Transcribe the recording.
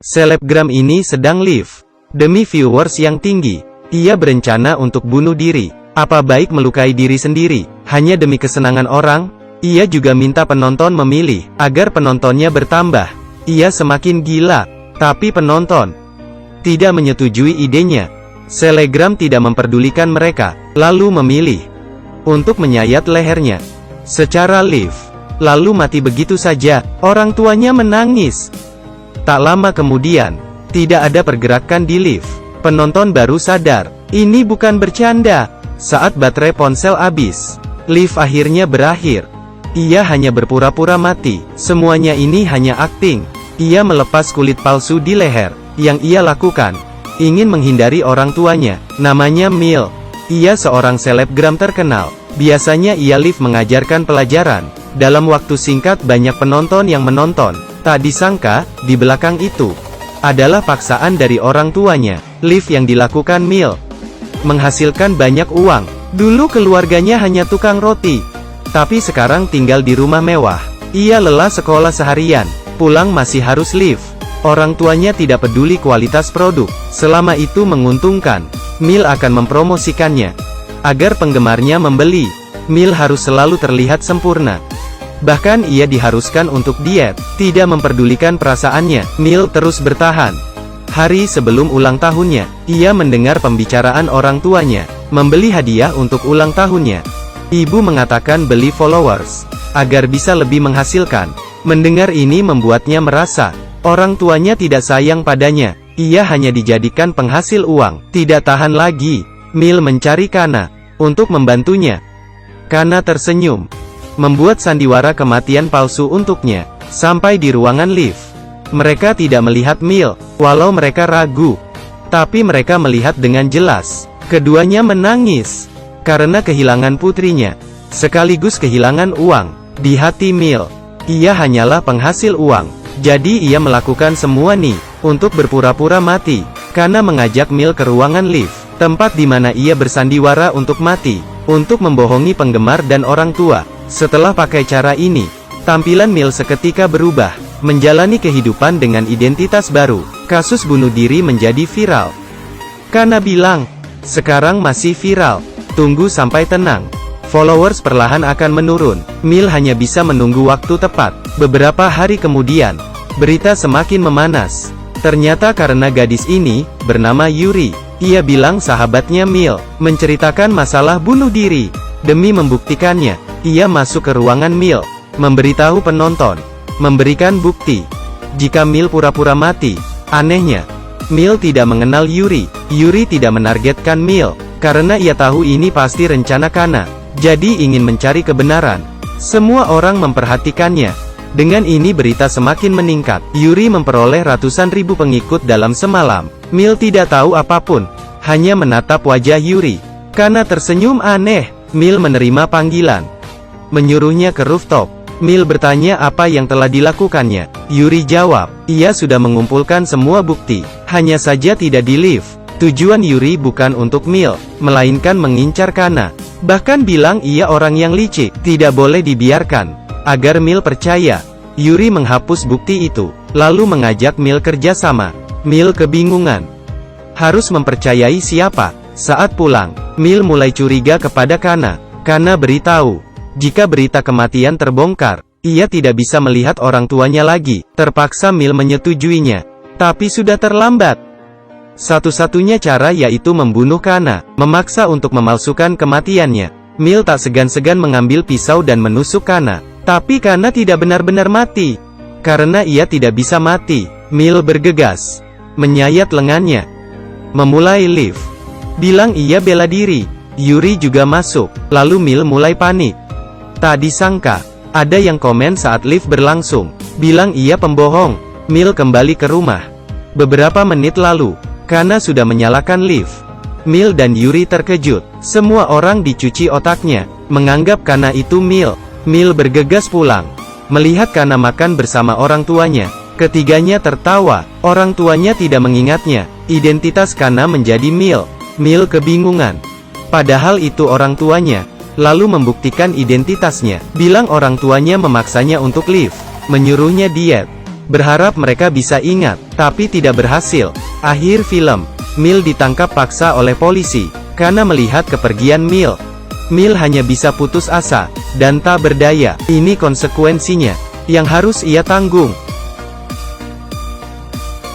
Selebgram ini sedang live. Demi viewers yang tinggi, ia berencana untuk bunuh diri. Apa baik melukai diri sendiri, hanya demi kesenangan orang? Ia juga minta penonton memilih, agar penontonnya bertambah. Ia semakin gila, tapi penonton tidak menyetujui idenya. Selebgram tidak memperdulikan mereka, lalu memilih untuk menyayat lehernya secara live, lalu mati begitu saja. Orang tuanya menangis. Tak lama kemudian, tidak ada pergerakan di lift. Penonton baru sadar, ini bukan bercanda. Saat baterai ponsel habis, lift akhirnya berakhir. Ia hanya berpura-pura mati. Semuanya ini hanya akting. Ia melepas kulit palsu di leher. Yang ia lakukan, ingin menghindari orang tuanya. Namanya Mil. Ia seorang selebgram terkenal. Biasanya ia live mengajarkan pelajaran. Dalam waktu singkat banyak penonton yang menonton. Tak disangka, di belakang itu adalah paksaan dari orang tuanya. Live yang dilakukan Mil menghasilkan banyak uang. Dulu keluarganya hanya tukang roti, tapi sekarang tinggal di rumah mewah. Ia lelah sekolah seharian, pulang masih harus live. Orang tuanya tidak peduli kualitas produk, selama itu menguntungkan. Mil akan mempromosikannya agar penggemarnya membeli. Mil harus selalu terlihat sempurna. Bahkan ia diharuskan untuk diet, tidak memperdulikan perasaannya. Mil terus bertahan. Hari sebelum ulang tahunnya, ia mendengar pembicaraan orang tuanya, membeli hadiah untuk ulang tahunnya. Ibu mengatakan beli followers, agar bisa lebih menghasilkan. Mendengar ini membuatnya merasa, orang tuanya tidak sayang padanya. Ia hanya dijadikan penghasil uang. Tidak tahan lagi, Mil mencari Kana untuk membantunya. Kana tersenyum, membuat sandiwara kematian palsu untuknya. Sampai di ruangan lift, mereka tidak melihat Mil, walau mereka ragu. Tapi mereka melihat dengan jelas. Keduanya menangis karena kehilangan putrinya, sekaligus kehilangan uang. Di hati Mil, ia hanyalah penghasil uang. Jadi ia melakukan semua ini untuk berpura-pura mati. Kana mengajak Mil ke ruangan lift, tempat di mana ia bersandiwara untuk mati, untuk membohongi penggemar dan orang tua. Setelah pakai cara ini, tampilan Mil seketika berubah, menjalani kehidupan dengan identitas baru. Kasus bunuh diri menjadi viral. Kana bilang, sekarang masih viral, tunggu sampai tenang. Followers perlahan akan menurun. Mil hanya bisa menunggu waktu tepat. Beberapa hari kemudian, berita semakin memanas. Ternyata karena gadis ini, bernama Yuri. Ia bilang sahabatnya Mil, menceritakan masalah bunuh diri. Demi membuktikannya, ia masuk ke ruangan Mil, memberitahu penonton, memberikan bukti jika Mil pura-pura mati. Anehnya, Mil tidak mengenal Yuri. Yuri tidak menargetkan Mil, karena ia tahu ini pasti rencana Kana. Jadi ingin mencari kebenaran. Semua orang memperhatikannya. Dengan ini berita semakin meningkat. Yuri memperoleh ratusan ribu pengikut dalam semalam. Mil tidak tahu apapun, hanya menatap wajah Yuri. Kana tersenyum aneh. Mil menerima panggilan, menyuruhnya ke rooftop. Mil bertanya apa yang telah dilakukannya. Yuri jawab, ia sudah mengumpulkan semua bukti, hanya saja tidak di lift. Tujuan Yuri bukan untuk Mil, melainkan mengincar Kana. Bahkan bilang ia orang yang licik, tidak boleh dibiarkan. Agar Mil percaya, Yuri menghapus bukti itu, lalu mengajak Mil kerjasama. Mil kebingungan, harus mempercayai siapa. Saat pulang, Mil mulai curiga kepada Kana. Kana beritahu, jika berita kematian terbongkar, ia tidak bisa melihat orang tuanya lagi. Terpaksa Mil menyetujuinya, tapi sudah terlambat. Satu-satunya cara yaitu membunuh Kana, memaksa untuk memalsukan kematiannya. Mil tak segan-segan mengambil pisau dan menusuk Kana. Tapi Kana tidak benar-benar mati. Karena ia tidak bisa mati, Mil bergegas, menyayat lengannya, memulai lift. Bilang ia bela diri. Yuri juga masuk, lalu Mil mulai panik. Tak disangka, ada yang komen saat lift berlangsung, bilang ia pembohong. Mil kembali ke rumah. Beberapa menit lalu, Kana sudah menyalakan lift. Mil dan Yuri terkejut. Semua orang dicuci otaknya, menganggap Kana itu Mil. Mil bergegas pulang, melihat Kana makan bersama orang tuanya. Ketiganya tertawa. Orang tuanya tidak mengingatnya. Identitas Kana menjadi Mil. Mil kebingungan. Padahal itu orang tuanya. Lalu membuktikan identitasnya. Bilang orang tuanya memaksanya untuk lift, menyuruhnya diet. berharap mereka bisa ingat, tapi tidak berhasil. Akhir film, Mil ditangkap paksa oleh polisi, karena melihat kepergian Mil. Mil hanya bisa putus asa, dan tak berdaya. Ini konsekuensinya, yang harus ia tanggung.